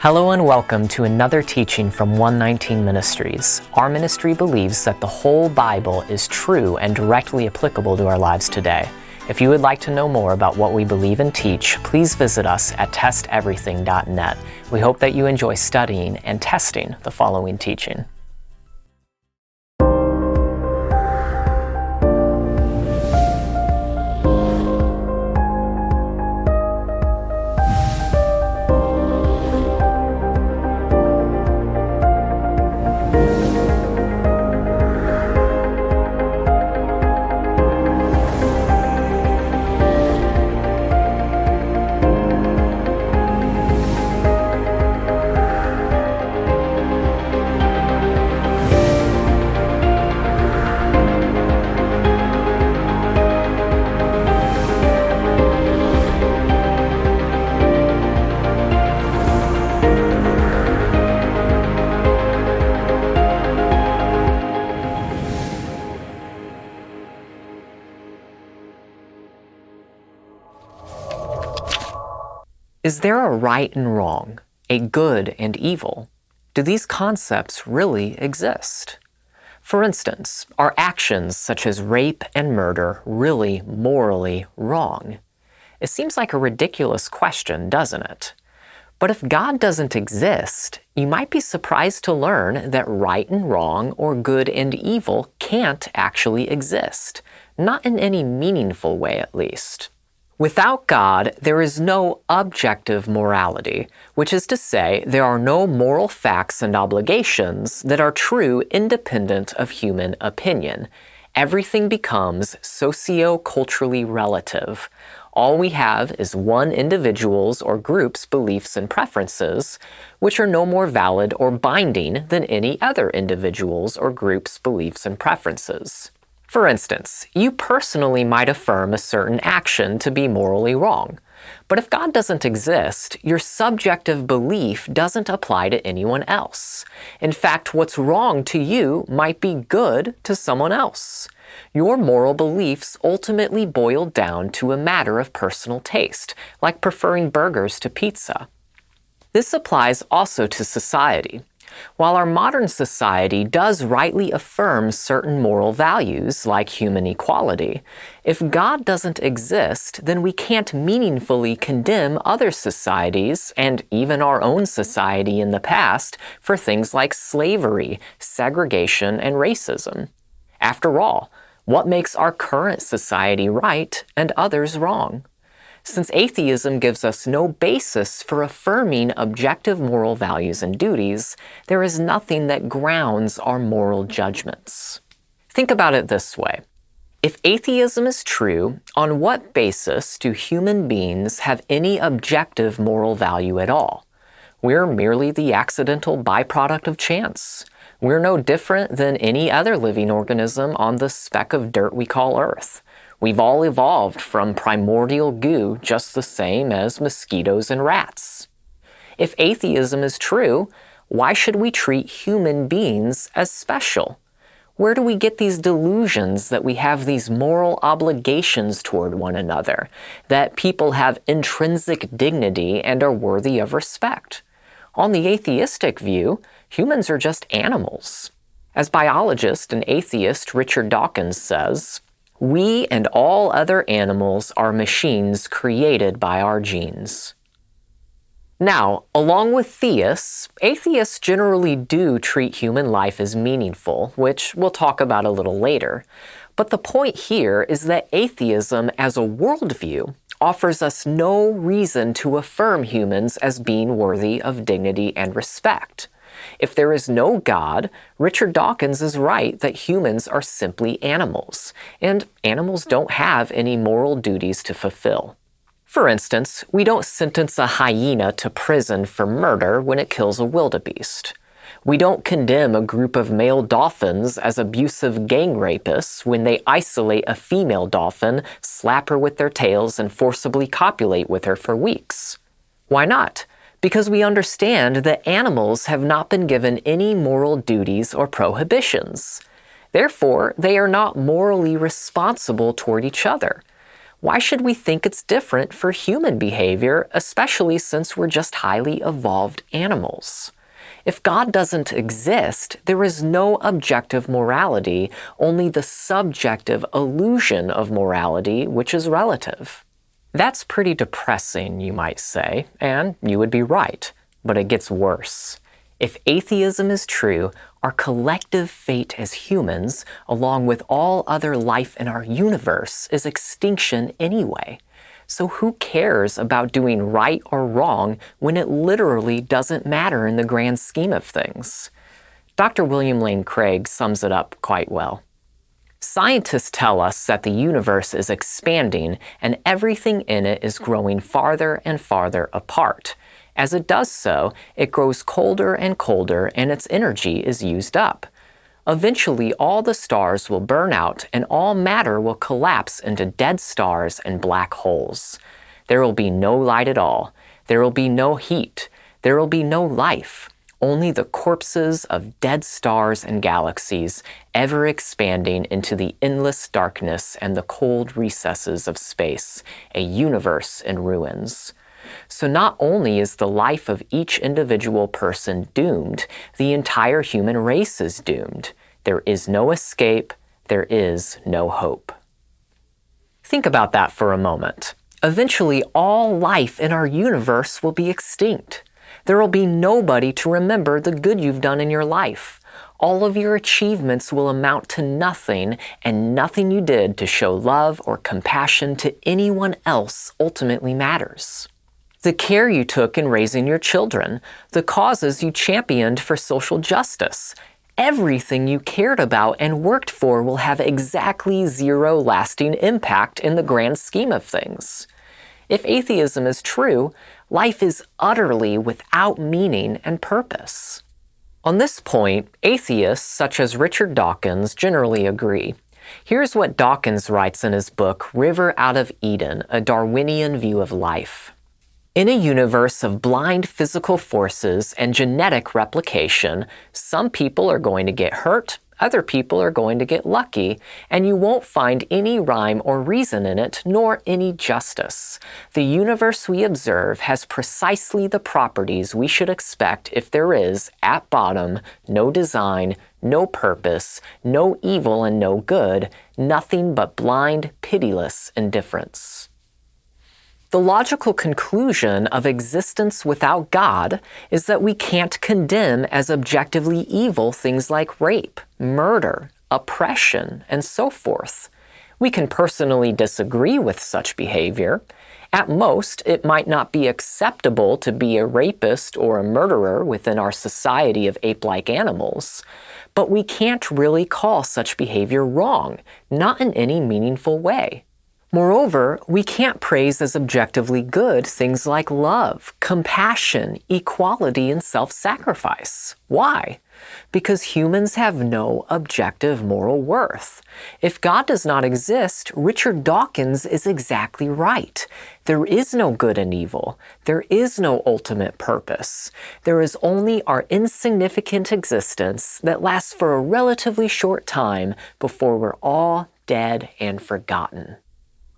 Hello and welcome to another teaching from 119 Ministries. Our ministry believes that the whole Bible is true and directly applicable to our lives today. If you would like to know more about what we believe and teach, please visit us at testeverything.net. We hope that you enjoy studying and testing the following teaching. Is there a right and wrong, a good and evil? Do these concepts really exist? For instance, are actions such as rape and murder really morally wrong? It seems like a ridiculous question, doesn't it? But if God doesn't exist, you might be surprised to learn that right and wrong or good and evil can't actually exist, not in any meaningful way at least. Without God, there is no objective morality, which is to say, there are no moral facts and obligations that are true independent of human opinion. Everything becomes socio-culturally relative. All we have is one individual's or group's beliefs and preferences, which are no more valid or binding than any other individual's or group's beliefs and preferences. For instance, you personally might affirm a certain action to be morally wrong. But if God doesn't exist, your subjective belief doesn't apply to anyone else. In fact, what's wrong to you might be good to someone else. Your moral beliefs ultimately boil down to a matter of personal taste, like preferring burgers to pizza. This applies also to society. While our modern society does rightly affirm certain moral values, like human equality, if God doesn't exist, then we can't meaningfully condemn other societies, and even our own society in the past, for things like slavery, segregation, and racism. After all, what makes our current society right and others wrong? Since atheism gives us no basis for affirming objective moral values and duties, there is nothing that grounds our moral judgments. Think about it this way. If atheism is true, on what basis do human beings have any objective moral value at all? We're merely the accidental byproduct of chance. We're no different than any other living organism on the speck of dirt we call Earth. We've all evolved from primordial goo just the same as mosquitoes and rats. If atheism is true, why should we treat human beings as special? Where do we get these delusions that we have these moral obligations toward one another, that people have intrinsic dignity and are worthy of respect? On the atheistic view, humans are just animals. As biologist and atheist Richard Dawkins says, "We and all other animals are machines created by our genes." Now, along with theists, atheists generally do treat human life as meaningful, which we'll talk about a little later. But the point here is that atheism as a worldview offers us no reason to affirm humans as being worthy of dignity and respect. If there is no God, Richard Dawkins is right that humans are simply animals, and animals don't have any moral duties to fulfill. For instance, we don't sentence a hyena to prison for murder when it kills a wildebeest. We don't condemn a group of male dolphins as abusive gang rapists when they isolate a female dolphin, slap her with their tails, and forcibly copulate with her for weeks. Why not? Because we understand that animals have not been given any moral duties or prohibitions. Therefore, they are not morally responsible toward each other. Why should we think it's different for human behavior, especially since we're just highly evolved animals? If God doesn't exist, there is no objective morality, only the subjective illusion of morality, which is relative. That's pretty depressing, you might say, and you would be right, but it gets worse. If atheism is true, our collective fate as humans, along with all other life in our universe, is extinction anyway. So who cares about doing right or wrong when it literally doesn't matter in the grand scheme of things? Dr. William Lane Craig sums it up quite well. Scientists tell us that the universe is expanding and everything in it is growing farther and farther apart. As it does so, it grows colder and colder and its energy is used up. Eventually, all the stars will burn out and all matter will collapse into dead stars and black holes. There will be no light at all. There will be no heat. There will be no life. Only the corpses of dead stars and galaxies, ever expanding into the endless darkness and the cold recesses of space, a universe in ruins. So not only is the life of each individual person doomed, the entire human race is doomed. There is no escape. There is no hope. Think about that for a moment. Eventually, all life in our universe will be extinct. There will be nobody to remember the good you've done in your life. All of your achievements will amount to nothing, and nothing you did to show love or compassion to anyone else ultimately matters. The care you took in raising your children, the causes you championed for social justice, everything you cared about and worked for will have exactly zero lasting impact in the grand scheme of things. If atheism is true, life is utterly without meaning and purpose. On this point, atheists such as Richard Dawkins generally agree. Here's what Dawkins writes in his book, River Out of Eden, A Darwinian View of Life. In a universe of blind physical forces and genetic replication, some people are going to get hurt, other people are going to get lucky, and you won't find any rhyme or reason in it, nor any justice. The universe we observe has precisely the properties we should expect if there is, at bottom, no design, no purpose, no evil and no good, nothing but blind, pitiless indifference. The logical conclusion of existence without God is that we can't condemn as objectively evil things like rape, murder, oppression, and so forth. We can personally disagree with such behavior. At most, it might not be acceptable to be a rapist or a murderer within our society of ape-like animals. But we can't really call such behavior wrong, not in any meaningful way. Moreover, we can't praise as objectively good things like love, compassion, equality, and self-sacrifice. Why? Because humans have no objective moral worth. If God does not exist, Richard Dawkins is exactly right. There is no good and evil. There is no ultimate purpose. There is only our insignificant existence that lasts for a relatively short time before we're all dead and forgotten.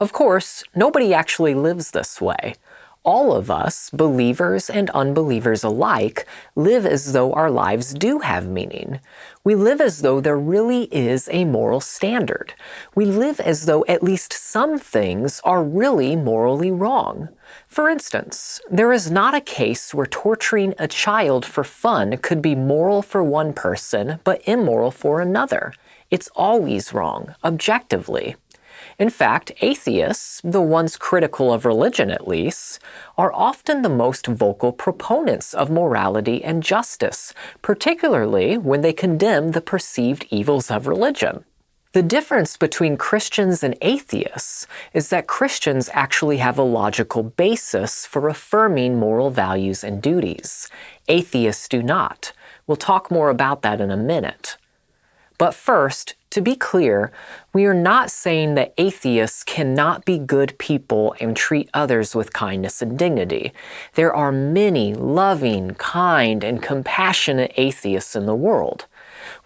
Of course, nobody actually lives this way. All of us, believers and unbelievers alike, live as though our lives do have meaning. We live as though there really is a moral standard. We live as though at least some things are really morally wrong. For instance, there is not a case where torturing a child for fun could be moral for one person but immoral for another. It's always wrong, objectively. In fact, atheists, the ones critical of religion at least, are often the most vocal proponents of morality and justice, particularly when they condemn the perceived evils of religion. The difference between Christians and atheists is that Christians actually have a logical basis for affirming moral values and duties. Atheists do not. We'll talk more about that in a minute. But first, to be clear, we are not saying that atheists cannot be good people and treat others with kindness and dignity. There are many loving, kind, and compassionate atheists in the world.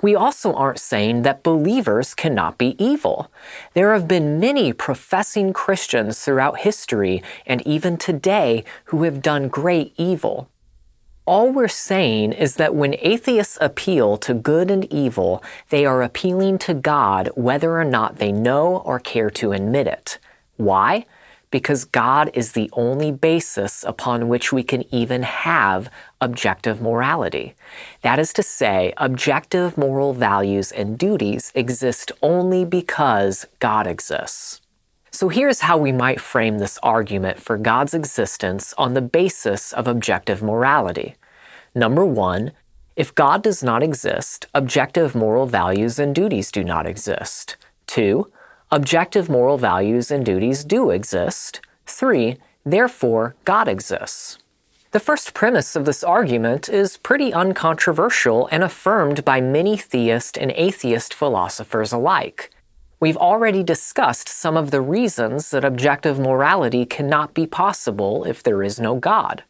We also aren't saying that believers cannot be evil. There have been many professing Christians throughout history and even today who have done great evil. All we're saying is that when atheists appeal to good and evil, they are appealing to God whether or not they know or care to admit it. Why? Because God is the only basis upon which we can even have objective morality. That is to say, objective moral values and duties exist only because God exists. So here's how we might frame this argument for God's existence on the basis of objective morality. Number one, if God does not exist, objective moral values and duties do not exist. 2, objective moral values and duties do exist. 3, therefore, God exists. The first premise of this argument is pretty uncontroversial and affirmed by many theist and atheist philosophers alike. We've already discussed some of the reasons that objective morality cannot be possible if there is no God.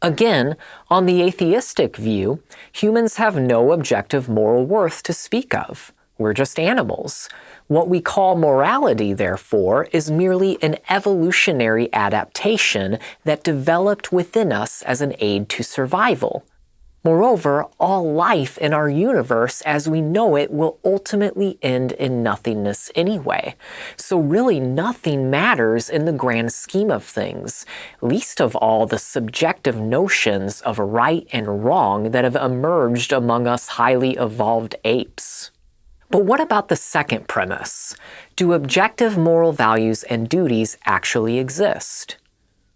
Again, on the atheistic view, humans have no objective moral worth to speak of. We're just animals. What we call morality, therefore, is merely an evolutionary adaptation that developed within us as an aid to survival. Moreover, all life in our universe as we know it will ultimately end in nothingness anyway. So really nothing matters in the grand scheme of things, least of all the subjective notions of right and wrong that have emerged among us highly evolved apes. But what about the second premise? Do objective moral values and duties actually exist?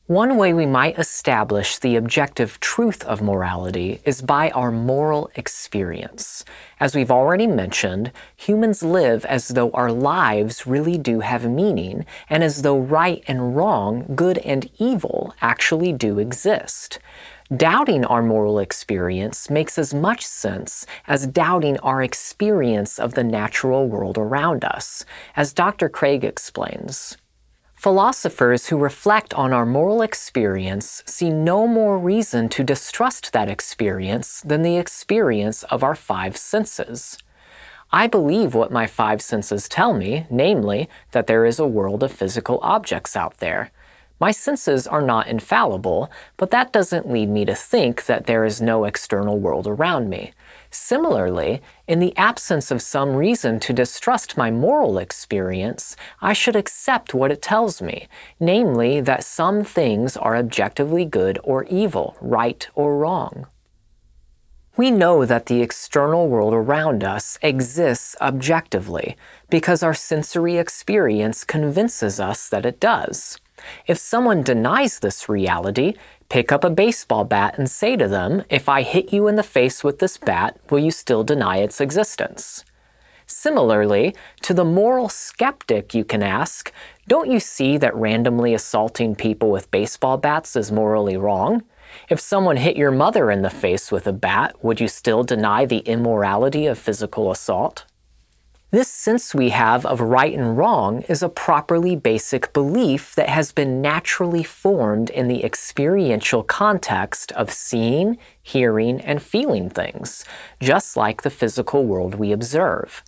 One way we might establish the objective truth of morality is by our moral experience. As we've already mentioned, humans live as though our lives really do have meaning, and as though right and wrong, good and evil, actually do exist. Doubting our moral experience makes as much sense as doubting our experience of the natural world around us, as Dr. Craig explains. Philosophers who reflect on our moral experience see no more reason to distrust that experience than the experience of our 5 senses. I believe what my 5 senses tell me, namely, that there is a world of physical objects out there. My senses are not infallible, but that doesn't lead me to think that there is no external world around me. Similarly, in the absence of some reason to distrust my moral experience, I should accept what it tells me, namely that some things are objectively good or evil, right or wrong. We know that the external world around us exists objectively because our sensory experience convinces us that it does. If someone denies this reality, pick up a baseball bat and say to them, "If I hit you in the face with this bat, will you still deny its existence?" Similarly, to the moral skeptic you can ask, "Don't you see that randomly assaulting people with baseball bats is morally wrong? If someone hit your mother in the face with a bat, would you still deny the immorality of physical assault?" This sense we have of right and wrong is a properly basic belief that has been naturally formed in the experiential context of seeing, hearing, and feeling things, just like the physical world we observe.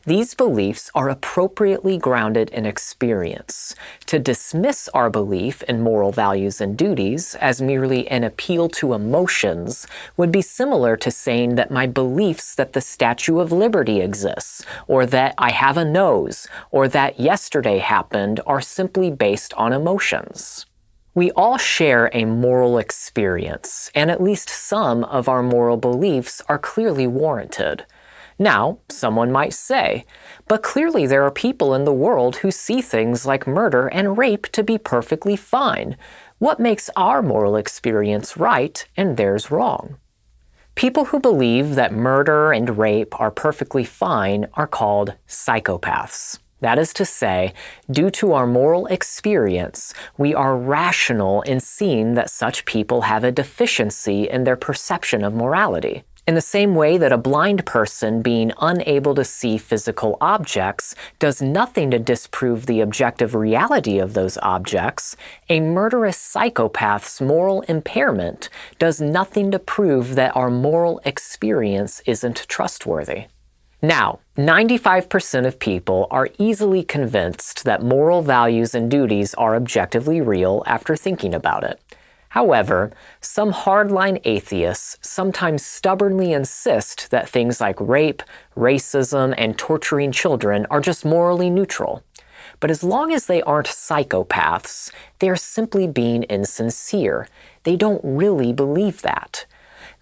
These beliefs are appropriately grounded in experience. To dismiss our belief in moral values and duties as merely an appeal to emotions would be similar to saying that my beliefs that the Statue of Liberty exists, or that I have a nose, or that yesterday happened are simply based on emotions. We all share a moral experience, and at least some of our moral beliefs are clearly warranted. Now, someone might say, but clearly there are people in the world who see things like murder and rape to be perfectly fine. What makes our moral experience right and theirs wrong? People who believe that murder and rape are perfectly fine are called psychopaths. That is to say, due to our moral experience, we are rational in seeing that such people have a deficiency in their perception of morality. In the same way that a blind person being unable to see physical objects does nothing to disprove the objective reality of those objects, a murderous psychopath's moral impairment does nothing to prove that our moral experience isn't trustworthy. Now, 95% of people are easily convinced that moral values and duties are objectively real after thinking about it. However, some hardline atheists sometimes stubbornly insist that things like rape, racism, and torturing children are just morally neutral. But as long as they aren't psychopaths, they are simply being insincere. They don't really believe that.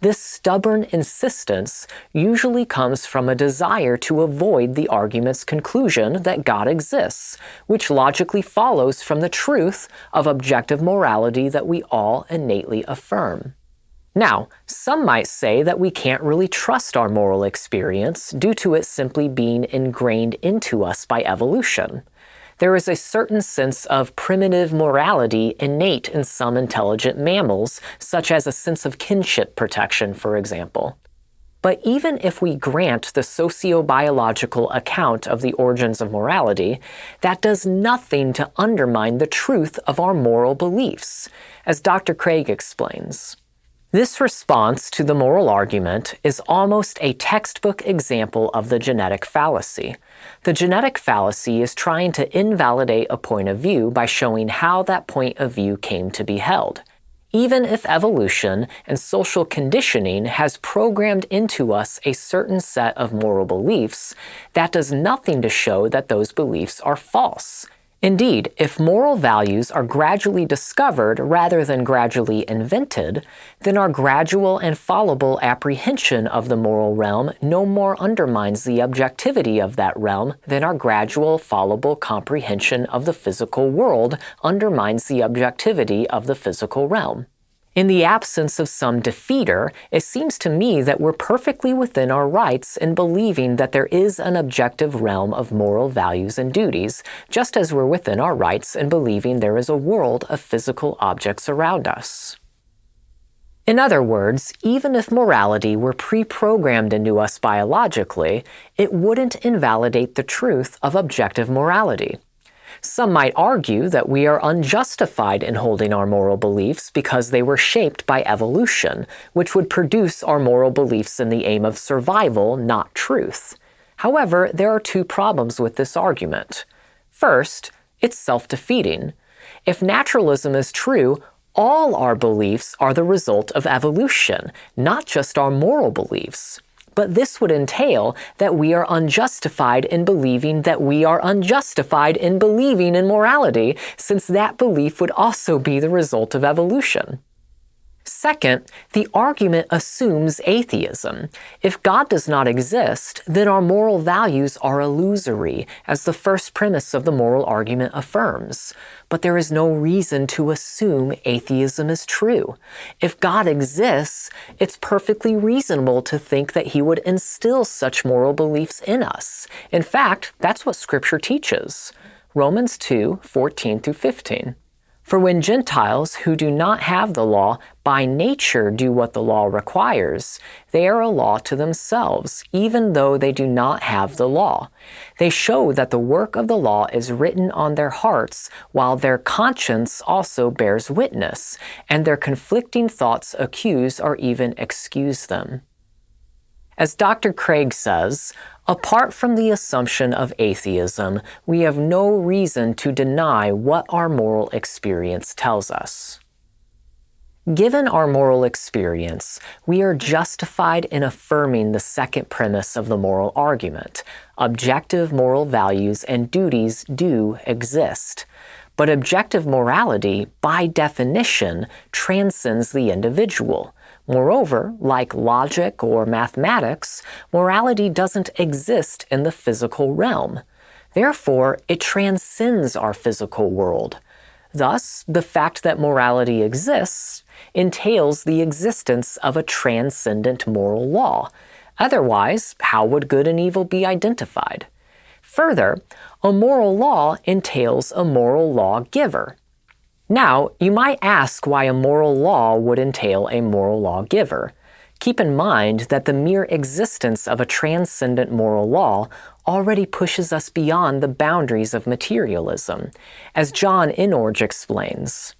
This stubborn insistence usually comes from a desire to avoid the argument's conclusion that God exists, which logically follows from the truth of objective morality that we all innately affirm. Now, some might say that we can't really trust our moral experience due to it simply being ingrained into us by evolution. There is a certain sense of primitive morality innate in some intelligent mammals, such as a sense of kinship protection, for example. But even if we grant the sociobiological account of the origins of morality, that does nothing to undermine the truth of our moral beliefs, as Dr. Craig explains. This response to the moral argument is almost a textbook example of the genetic fallacy. The genetic fallacy is trying to invalidate a point of view by showing how that point of view came to be held. Even if evolution and social conditioning has programmed into us a certain set of moral beliefs, that does nothing to show that those beliefs are false. Indeed, if moral values are gradually discovered rather than gradually invented, then our gradual and fallible apprehension of the moral realm no more undermines the objectivity of that realm than our gradual, fallible comprehension of the physical world undermines the objectivity of the physical realm. In the absence of some defeater, it seems to me that we're perfectly within our rights in believing that there is an objective realm of moral values and duties, just as we're within our rights in believing there is a world of physical objects around us. In other words, even if morality were pre-programmed into us biologically, it wouldn't invalidate the truth of objective morality. Some might argue that we are unjustified in holding our moral beliefs because they were shaped by evolution, which would produce our moral beliefs in the aim of survival, not truth. However, there are two problems with this argument. First, it's self-defeating. If naturalism is true, all our beliefs are the result of evolution, not just our moral beliefs. But this would entail that we are unjustified in believing that we are unjustified in believing in morality, since that belief would also be the result of evolution. Second, the argument assumes atheism. If God does not exist, then our moral values are illusory, as the first premise of the moral argument affirms. But there is no reason to assume atheism is true. If God exists, it's perfectly reasonable to think that He would instill such moral beliefs in us. In fact, that's what Scripture teaches. Romans 2:14-15. For when Gentiles who do not have the law by nature do what the law requires, they are a law to themselves, even though they do not have the law. They show that the work of the law is written on their hearts, while their conscience also bears witness, and their conflicting thoughts accuse or even excuse them. As Dr. Craig says, apart from the assumption of atheism, we have no reason to deny what our moral experience tells us. Given our moral experience, we are justified in affirming the second premise of the moral argument. Objective moral values and duties do exist. But objective morality, by definition, transcends the individual. Moreover, like logic or mathematics, morality doesn't exist in the physical realm. Therefore, it transcends our physical world. Thus, the fact that morality exists entails the existence of a transcendent moral law. Otherwise, how would good and evil be identified? Further, a moral law entails a moral lawgiver. Now, you might ask why a moral law would entail a moral lawgiver. Keep in mind that the mere existence of a transcendent moral law already pushes us beyond the boundaries of materialism. As John Inorg explains,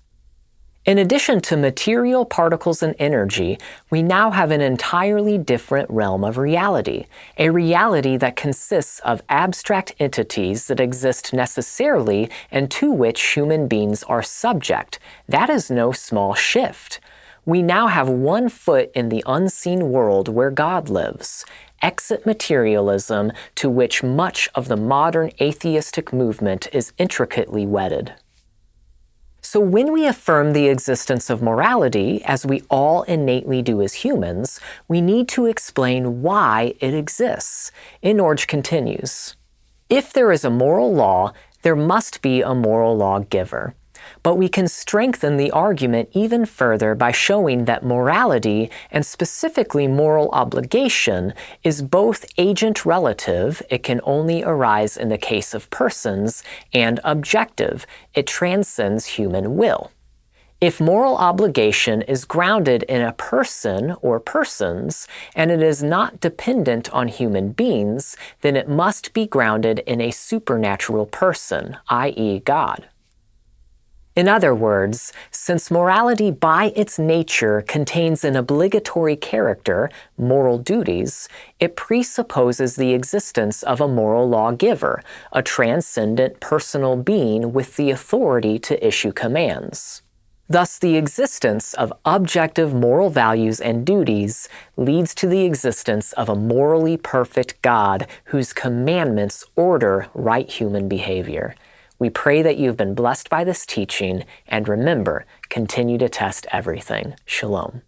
In addition to material particles and energy, we now have an entirely different realm of reality, a reality that consists of abstract entities that exist necessarily and to which human beings are subject. That is no small shift. We now have one foot in the unseen world where God lives. Exit materialism, to which much of the modern atheistic movement is intricately wedded. So when we affirm the existence of morality, as we all innately do as humans, we need to explain why it exists. Inorg continues, "If there is a moral law, there must be a moral lawgiver. But we can strengthen the argument even further by showing that morality, and specifically moral obligation, is both agent-relative, it can only arise in the case of persons, and objective, it transcends human will. If moral obligation is grounded in a person or persons, and it is not dependent on human beings, then it must be grounded in a supernatural person, i.e. God. In other words, since morality by its nature contains an obligatory character, moral duties, it presupposes the existence of a moral lawgiver, a transcendent personal being with the authority to issue commands. Thus, the existence of objective moral values and duties leads to the existence of a morally perfect God whose commandments order right human behavior. We pray that you've been blessed by this teaching, and remember, continue to test everything. Shalom.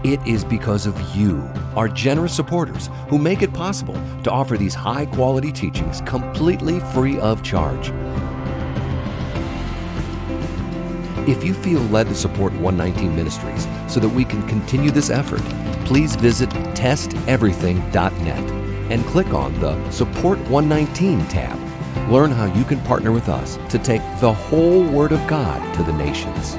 It is because of you, our generous supporters, who make it possible to offer these high-quality teachings completely free of charge. If you feel led to support 119 Ministries so that we can continue this effort, please visit testeverything.net and click on the Support 119 tab. Learn how you can partner with us to take the whole Word of God to the nations.